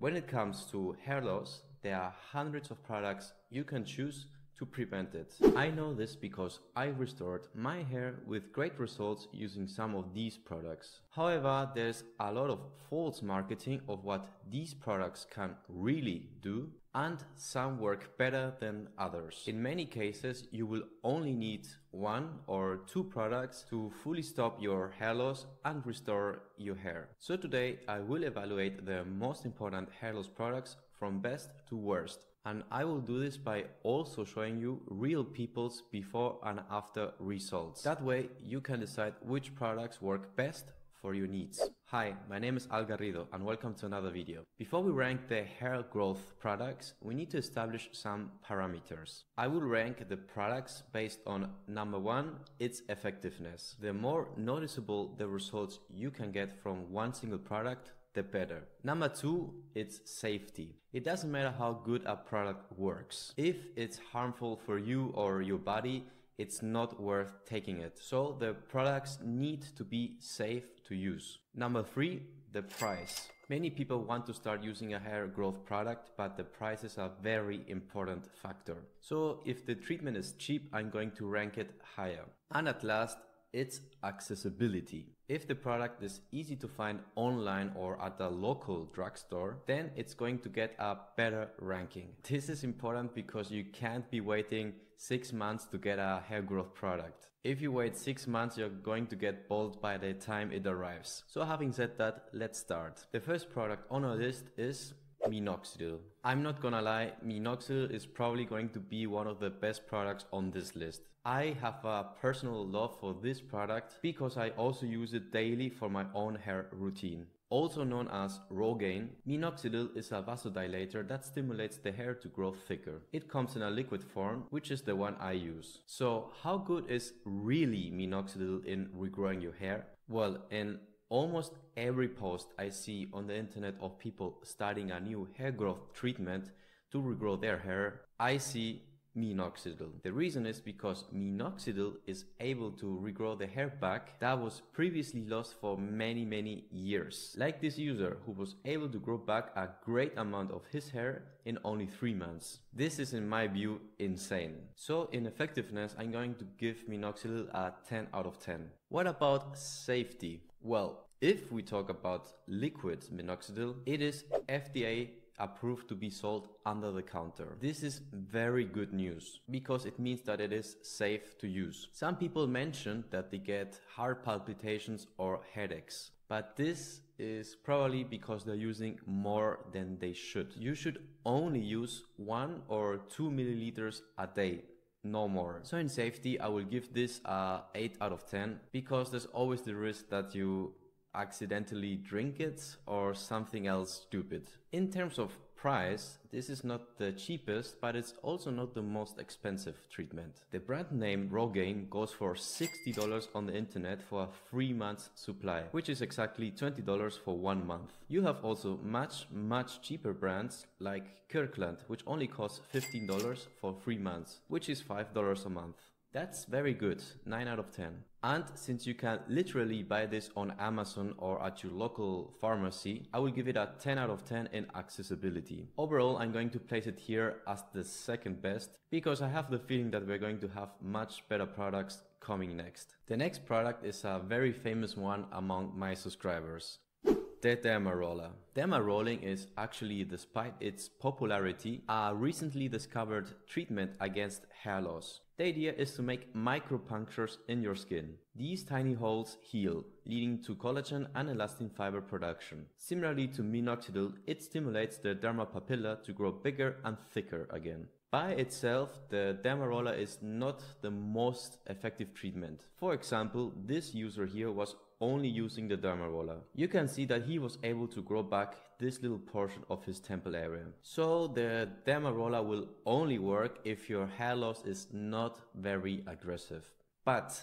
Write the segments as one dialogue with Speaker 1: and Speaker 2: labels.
Speaker 1: When it comes to hair loss, there are hundreds of products you can choose to prevent it. I know this because I restored my hair with great results using some of these products. However, there's a lot of false marketing of what these products can really do, and some work better than others. In many cases, you will only need 1 or 2 products to fully stop your hair loss and restore your hair. So today I will evaluate the most important hair loss products from best to worst. And I will do this by also showing you real people's before and after results. That way you can decide which products work best for your needs. Hi, my name is Al Garrido and welcome to another video. Before we rank the hair growth products, we need to establish some parameters. I will rank the products based on number 1, its effectiveness. The more noticeable the results you can get from one single product, the better. Number 2, it's safety. It doesn't matter how good a product works. If it's harmful for you or your body, it's not worth taking it. So the products need to be safe to use. Number 3, the price. Many people want to start using a hair growth product, but the price is a very important factor. So if the treatment is cheap, I'm going to rank it higher. And at last, it's accessibility. If the product is easy to find online or at a local drugstore, then it's going to get a better ranking. This is important because you can't be waiting 6 months to get a hair growth product. If you wait 6 months, you're going to get bald by the time it arrives. So having said that, let's start. The first product on our list is Minoxidil. I'm not gonna lie, Minoxidil is probably going to be one of the best products on this list. I have a personal love for this product because I also use it daily for my own hair routine. Also known as Rogaine, Minoxidil is a vasodilator that stimulates the hair to grow thicker. It comes in a liquid form, which is the one I use. So how good is really Minoxidil in regrowing your hair? Well, in almost every post I see on the internet of people starting a new hair growth treatment to regrow their hair, I see Minoxidil. The reason is because Minoxidil is able to regrow the hair back that was previously lost for many years. Like this user who was able to grow back a great amount of his hair in only 3 months. This is in my view insane. So in effectiveness, I'm going to give Minoxidil a 10 out of 10. What about safety? Well, if we talk about liquid Minoxidil, it is FDA approved to be sold under the counter. This is very good news because it means that it is safe to use. Some people mention that they get heart palpitations or headaches, but this is probably because they're using more than they should. You should only use 1 or 2 milliliters a day. No more. So in safety, I will give this a 8 out of 10 because there's always the risk that you accidentally drink it or something else stupid. In terms of price, this is not the cheapest, but it's also not the most expensive treatment. The brand name Rogaine goes for $60 on the internet for a 3 months supply, which is exactly $20 for 1 month. You have also much cheaper brands like Kirkland, which only costs $15 for 3 months, which is $5 a month. That's very good, 9 out of 10. And since you can literally buy this on Amazon or at your local pharmacy, I will give it a 10 out of 10 in accessibility. Overall, I'm going to place it here as the second best because I have the feeling that we're going to have much better products coming next. The next product is a very famous one among my subscribers. The Derma Roller. Derma rolling is actually, despite its popularity, a recently discovered treatment against hair loss. The idea is to make micropunctures in your skin. These tiny holes heal, leading to collagen and elastin fiber production. Similarly to Minoxidil, it stimulates the derma papilla to grow bigger and thicker again. By itself, the Derma Roller is not the most effective treatment. For example, this user here was only using the Derma Roller. You can see that he was able to grow back this little portion of his temple area. So the Derma Roller will only work if your hair loss is not very aggressive. But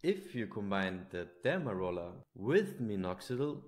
Speaker 1: if you combine the Derma Roller with Minoxidil,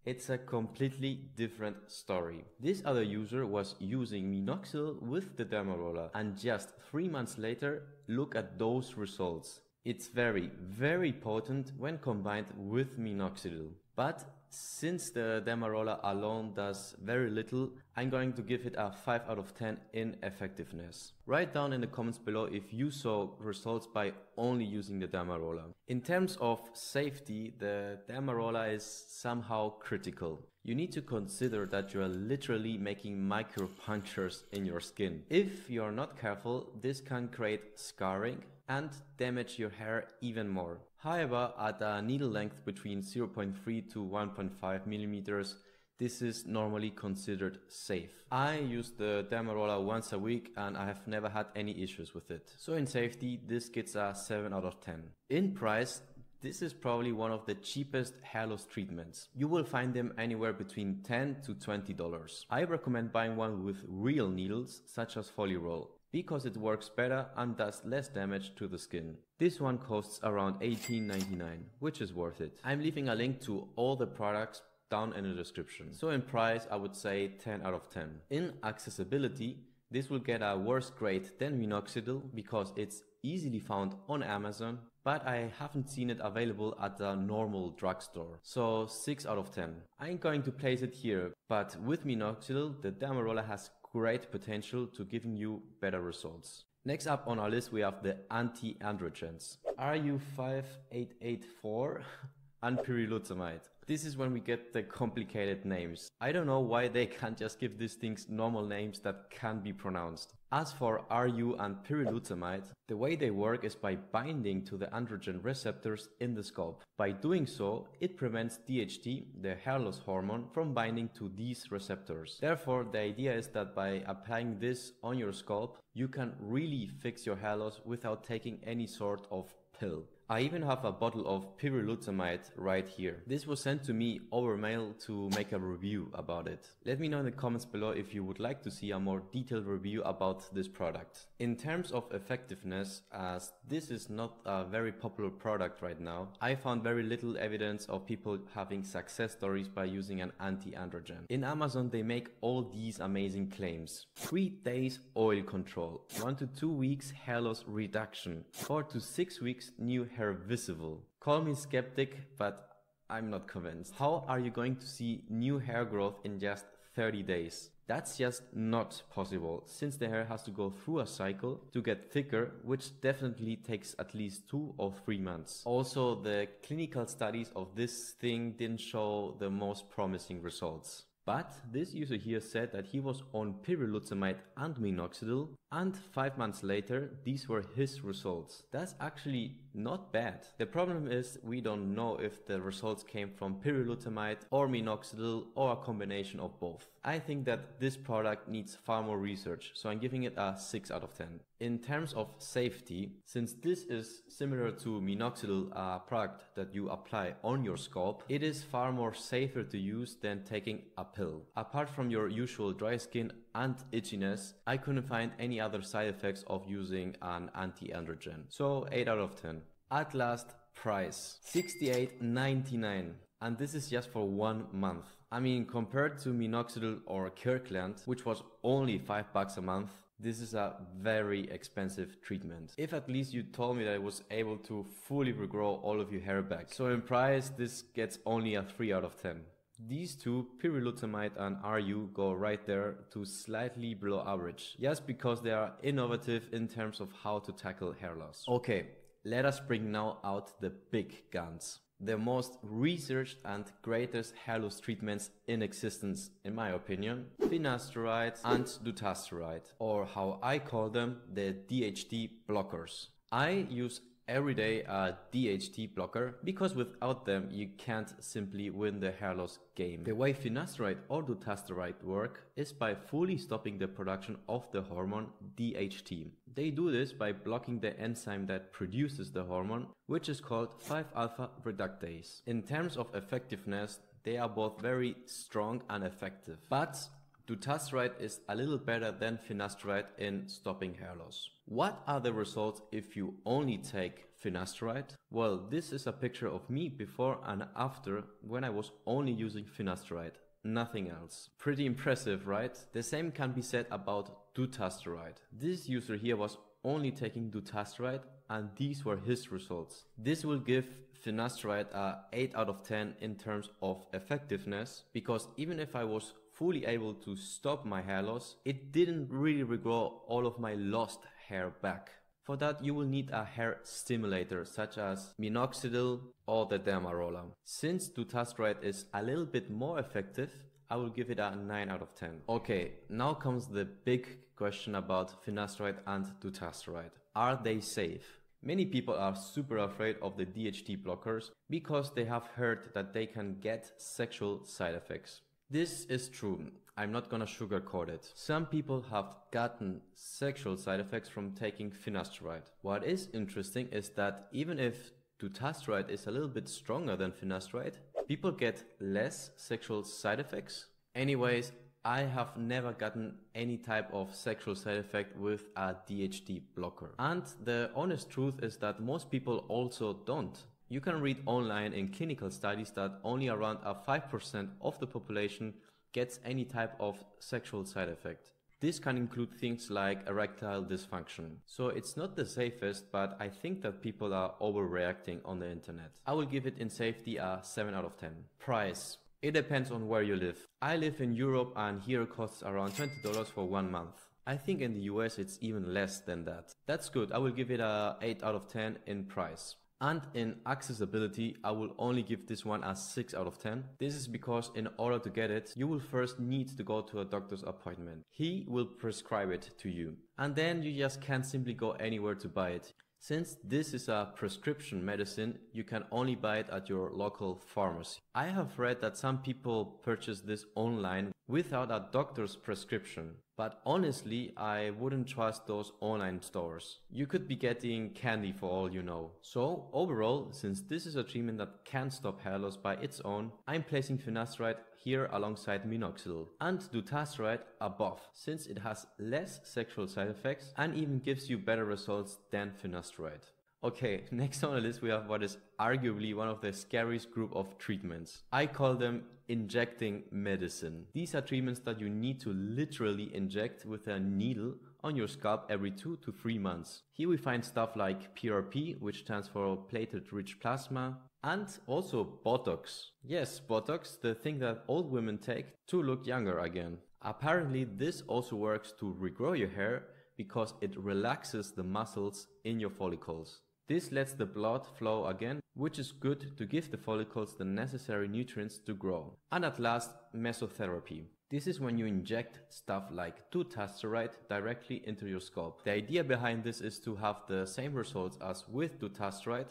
Speaker 1: it's a completely different story. This other user was using Minoxidil with the Derma Roller, and just 3 months later, look at those results. It's very potent when combined with Minoxidil. But since the Derma Roller alone does very little, I'm going to give it a 5 out of 10 in effectiveness. Write down in the comments below if you saw results by only using the Derma Roller. In terms of safety, the Derma Roller is somehow critical. You need to consider that you are literally making micro punctures in your skin. If you are not careful, this can create scarring and damage your hair even more. However, at a needle length between 0.3 to 1.5 millimeters, this is normally considered safe. I use the Derma Roller once a week and I have never had any issues with it. So in safety, this gets a 7 out of 10. In price, this is probably one of the cheapest hair loss treatments. You will find them anywhere between $10 to $20. I recommend buying one with real needles, such as Pyrilutamide, because it works better and does less damage to the skin. This one costs around $18.99, which is worth it. I'm leaving a link to all the products down in the description. So in price, I would say 10 out of 10. In accessibility, this will get a worse grade than Minoxidil because it's easily found on Amazon, but I haven't seen it available at a normal drugstore. So 6 out of 10. I ain't going to place it here, but with Minoxidil, the Derma Roller has great potential to giving you better results. Next up on our list, we have the anti-androgens. RU5884 and Pyrilutamide. This is when we get the complicated names. I don't know why they can't just give these things normal names that can be pronounced. As for RU and Pyrilutamide, the way they work is by binding to the androgen receptors in the scalp. By doing so, it prevents DHD, the hair loss hormone, from binding to these receptors. Therefore, the idea is that by applying this on your scalp, you can really fix your hair loss without taking any sort of pill. I even have a bottle of Pyrilutamide right here. This was sent to me over mail to make a review about it. Let me know in the comments below if you would like to see a more detailed review about this product. In terms of effectiveness, as this is not a very popular product right now, I found very little evidence of people having success stories by using an anti-androgen. In Amazon, they make all these amazing claims. 3 days oil control, 1 to 2 weeks hair loss reduction, 4 to 6 weeks new hair visible. Call me skeptic, but I'm not convinced. How are you going to see new hair growth in just 30 days? That's just not possible, since the hair has to go through a cycle to get thicker, which definitely takes at least 2 or 3 months. Also, the clinical studies of this thing didn't show the most promising results. But this user here said that he was on Pyrilutamide and Minoxidil, and 5 months later, these were his results. That's actually not bad. The problem is we don't know if the results came from Pyrilutamide or Minoxidil or a combination of both. I think that this product needs far more research, so I'm giving it a 6 out of 10. In terms of safety, since this is similar to Minoxidil, a product that you apply on your scalp, it is far more safer to use than taking a pill. Apart from your usual dry skin and itchiness, I couldn't find any other side effects of using an anti-androgen. So 8 out of 10. At last, price $68.99, and this is just for 1 month. I mean, compared to Minoxidil or Kirkland, which was only $5 a month, this is a very expensive treatment. If at least you told me that I was able to fully regrow all of your hair back. So in price, this gets only a 3 out of 10. These two, Pyrilutamide and RU, go right there to slightly below average, just because they are innovative in terms of how to tackle hair loss. Okay, let us bring now out the big guns. The most researched and greatest hair loss treatments in existence, in my opinion, Finasteride and Dutasteride, or how I call them, the DHD Blockers. I use every day a DHD blocker because without them you can't simply win the hair loss game. The way Finasteride or Dutasteride work is by fully stopping the production of the hormone DHT. They do this by blocking the enzyme that produces the hormone, which is called 5-alpha reductase. In terms of effectiveness, they are both very strong and effective, but Dutasteride is a little better than Finasteride in stopping hair loss. What are the results if you only take Finasteride? Well, this is a picture of me before and after when I was only using Finasteride, nothing else. Pretty impressive, right? The same can be said about Dutasteride. This user here was only taking Dutasteride and these were his results. This will give Finasteride a 8 out of 10 in terms of effectiveness, because even if I was fully able to stop my hair loss, it didn't really regrow all of my lost hair back. For that you will need a hair stimulator such as Minoxidil or the Derma Roller. Since Dutasteride is a little bit more effective, I will give it a 9 out of 10. Okay, now comes the big question about Finasteride and Dutasteride. Are they safe? Many people are super afraid of the DHD blockers because they have heard that they can get sexual side effects. This is true. I'm not gonna sugarcoat it. Some people have gotten sexual side effects from taking Finasteride. What is interesting is that even if Dutasteride is a little bit stronger than Finasteride, people get less sexual side effects. Anyways, I have never gotten any type of sexual side effect with a DHD blocker. And the honest truth is that most people also don't. You can read online in clinical studies that only around 5% of the population gets any type of sexual side effect. This can include things like erectile dysfunction. So it's not the safest, but I think that people are overreacting on the internet. I will give it in safety a 7 out of 10. Price. It depends on where you live. I live in Europe and here it costs around $20 for 1 month. I think in the US it's even less than that. That's good. I will give it a 8 out of 10 in price. And in accessibility, I will only give this one a 6 out of 10. This is because in order to get it, you will first need to go to a doctor's appointment. He will prescribe it to you. And then you just can't simply go anywhere to buy it. Since this is a prescription medicine, you can only buy it at your local pharmacy. I have read that some people purchase this online without a doctor's prescription. But honestly, I wouldn't trust those online stores. You could be getting candy for all you know. So overall, since this is a treatment that can stop hair loss by its own, I'm placing Finasteride here alongside Minoxidil and Dutasteride above, since it has less sexual side effects and even gives you better results than Finasteride. Okay, next on the list we have what is arguably one of the scariest group of treatments. I call them Injecting Medicine. These are treatments that you need to literally inject with a needle on your scalp every 2 to 3 months. Here we find stuff like PRP, which stands for platelet-rich plasma, and also Botox. Yes, Botox, the thing that old women take to look younger again. Apparently this also works to regrow your hair because it relaxes the muscles in your follicles. This lets the blood flow again, which is good to give the follicles the necessary nutrients to grow. And at last, Mesotherapy. This is when you inject stuff like Dutasteride directly into your scalp. The idea behind this is to have the same results as with Dutasteride,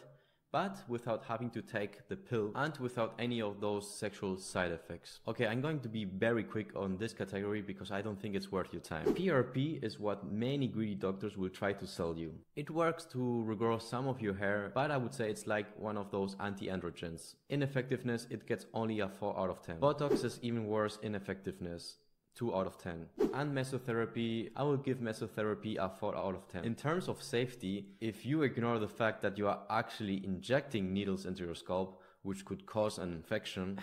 Speaker 1: but without having to take the pill and without any of those sexual side effects. Okay, I'm going to be very quick on this category because I don't think it's worth your time. PRP is what many greedy doctors will try to sell you. It works to regrow some of your hair, but I would say it's like one of those anti-androgens. In effectiveness, it gets only a 4 out of 10. Botox is even worse in effectiveness. 2 out of 10. And Mesotherapy, I will give Mesotherapy a 4 out of 10. In terms of safety, if you ignore the fact that you are actually injecting needles into your scalp, which could cause an infection,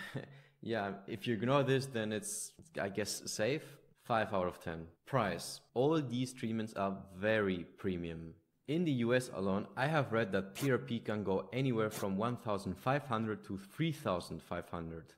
Speaker 1: yeah, if you ignore this, then it's, I guess, safe. 5 out of 10. Price. All these treatments are very premium. In the US alone, I have read that PRP can go anywhere from 1,500 to 3,500.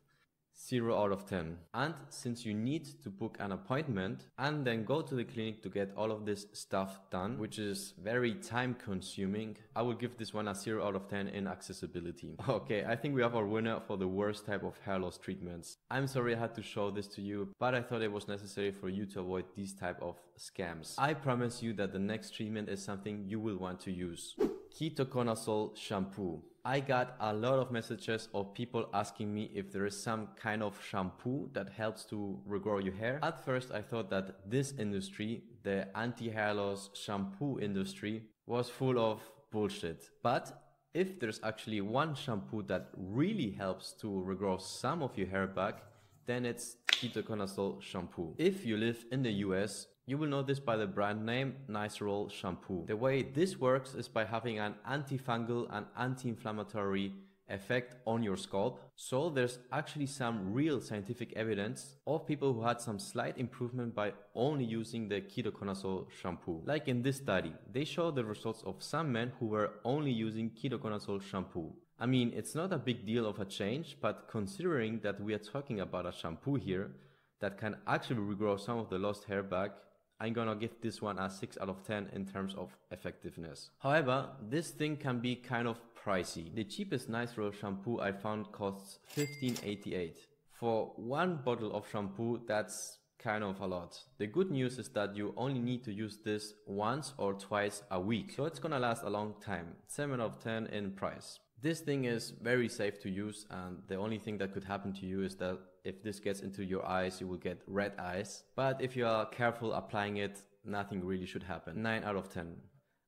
Speaker 1: 0 out of 10. And since you need to book an appointment and then go to the clinic to get all of this stuff done, which is very time consuming, I will give this one a 0 out of 10 in accessibility. Okay, I think we have our winner for the worst type of hair loss treatments. I'm sorry I had to show this to you, but I thought it was necessary for you to avoid these type of scams. I promise you that the next treatment is something you will want to use. Ketoconazole shampoo. I got a lot of messages of people asking me if there is some kind of shampoo that helps to regrow your hair. At first I thought that this industry, the anti-hair loss shampoo industry, was full of bullshit. But if there's actually one shampoo that really helps to regrow some of your hair back, then it's Ketoconazole shampoo. If you live in the US, you will know this by the brand name Nicerol shampoo. The way this works is by having an antifungal and anti-inflammatory effect on your scalp. So there's actually some real scientific evidence of people who had some slight improvement by only using the Ketoconazole shampoo. Like in this study, they show the results of some men who were only using Ketoconazole shampoo. I mean, it's not a big deal of a change, but considering that we are talking about a shampoo here that can actually regrow some of the lost hair back, I'm gonna give this one a 6 out of 10 in terms of effectiveness. However, this thing can be kind of pricey. The cheapest Nice Roll shampoo I found costs $15.88. For one bottle of shampoo, that's kind of a lot. The good news is that you only need to use this once or twice a week, so it's gonna last a long time. 7 out of 10 in price. This thing is very safe to use, and the only thing that could happen to you is that if this gets into your eyes, you will get red eyes. But if you are careful applying it, nothing really should happen. 9 out of 10.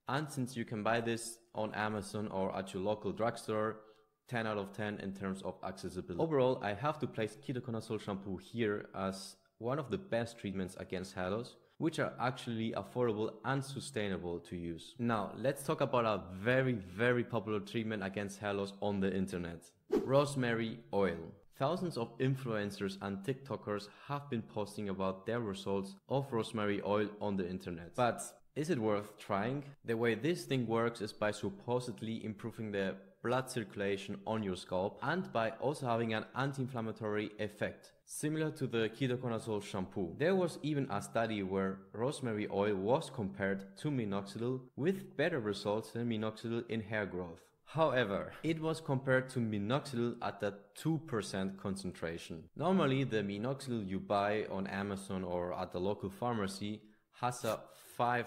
Speaker 1: And since you can buy this on Amazon or at your local drugstore, 10 out of 10 in terms of accessibility. Overall, I have to place Ketoconazole shampoo here as one of the best treatments against hair loss, which are actually affordable and sustainable to use. Now, let's talk about a very popular treatment against hair loss on the internet. Rosemary oil. Thousands of influencers and TikTokers have been posting about their results of rosemary oil on the internet. But is it worth trying? The way this thing works is by supposedly improving the blood circulation on your scalp and by also having an anti-inflammatory effect, similar to the Ketoconazole shampoo. There was even a study where rosemary oil was compared to minoxidil with better results than minoxidil in hair growth. However, it was compared to minoxidil at a 2% concentration. Normally, the minoxidil you buy on Amazon or at the local pharmacy has a 5%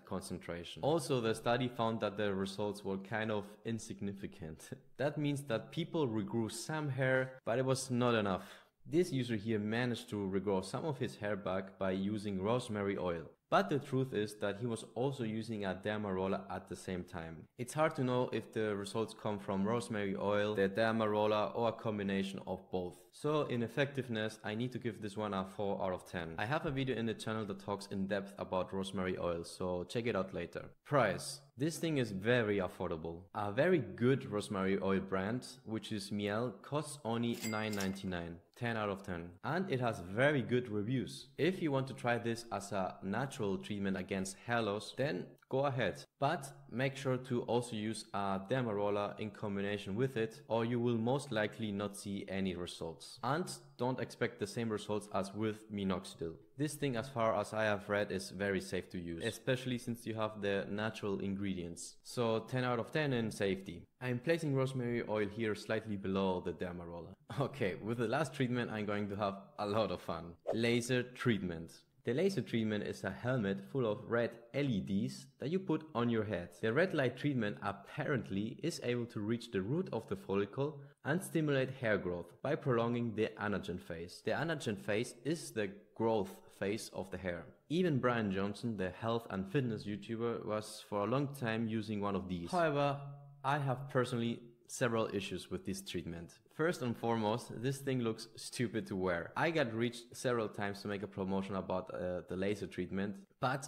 Speaker 1: concentration. Also, the study found that the results were kind of insignificant. That means that people regrew some hair, but it was not enough. This user here managed to regrow some of his hair back by using rosemary oil. But the truth is that he was also using a Derma Roller at the same time. It's hard to know if the results come from rosemary oil, the Derma Roller, or a combination of both. So in effectiveness, I need to give this one a 4 out of 10. I have a video in the channel that talks in depth about rosemary oil, so check it out later. Price. This thing is very affordable. A very good rosemary oil brand, which is Miel, costs only $9.99. 10 out of 10. And it has very good reviews. If you want to try this as a natural treatment against hair loss, then go ahead. But make sure to also use a Derma Roller in combination with it, or you will most likely not see any results. And don't expect the same results as with minoxidil. This thing, as far as I have read, is very safe to use, especially since you have the natural ingredients. So 10 out of 10 in safety. I'm placing rosemary oil here slightly below the Derma Roller. Okay, with the last treatment I'm going to have a lot of fun. Laser treatment. The laser treatment is a helmet full of red LEDs that you put on your head. The red light treatment apparently is able to reach the root of the follicle and stimulate hair growth by prolonging the anagen phase. The anagen phase is the growth phase of the hair. Even Brian Johnson, the health and fitness YouTuber, was for a long time using one of these. However, I have personally several issues with this treatment. First and foremost, this thing looks stupid to wear. I got reached several times to make a promotion about the laser treatment, but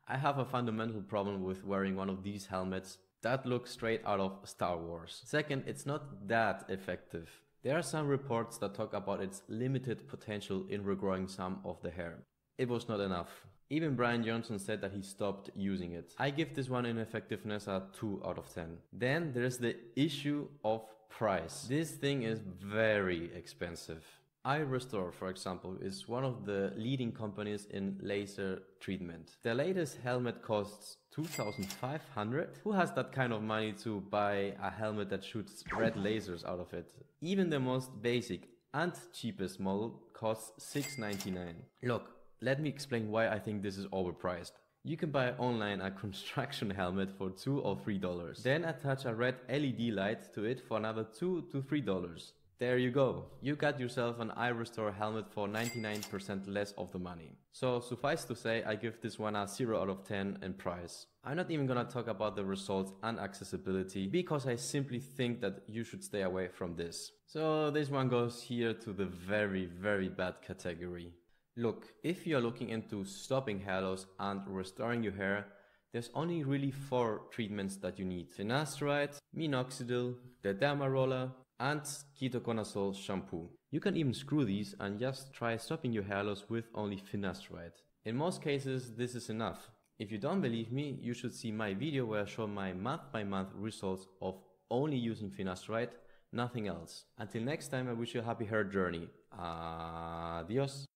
Speaker 1: I have a fundamental problem with wearing one of these helmets that looks straight out of Star Wars. Second, it's not that effective. There are some reports that talk about its limited potential in regrowing some of the hair. It was not enough. Even Brian Johnson said that he stopped using it. I give this one in effectiveness a 2 out of 10. Then there's the issue of price. This thing is very expensive. iRestore, for example, is one of the leading companies in laser treatment. The latest helmet costs $2,500. Who has that kind of money to buy a helmet that shoots red lasers out of it? Even the most basic and cheapest model costs $6.99. Look, let me explain why I think this is overpriced. You can buy online a construction helmet for $2 or $3. Then attach a red LED light to it for another $2 to $3. There you go. You got yourself an iRestore helmet for 99% less of the money. So suffice to say, I give this one a 0 out of 10 in price. I'm not even gonna talk about the results and accessibility because I simply think that you should stay away from this. So this one goes here to the very bad category. Look, if you're looking into stopping hair loss and restoring your hair, There's only really 4 treatments that you need: Finasteride, Minoxidil, the Derma Roller, and Ketoconazole shampoo. You can even screw these and just try stopping your hair loss with only Finasteride. In most cases, this is enough. If you don't believe me, you should see my video where I show my month-by-month results of only using Finasteride, nothing else. Until next time, I wish you a happy hair journey. Adios.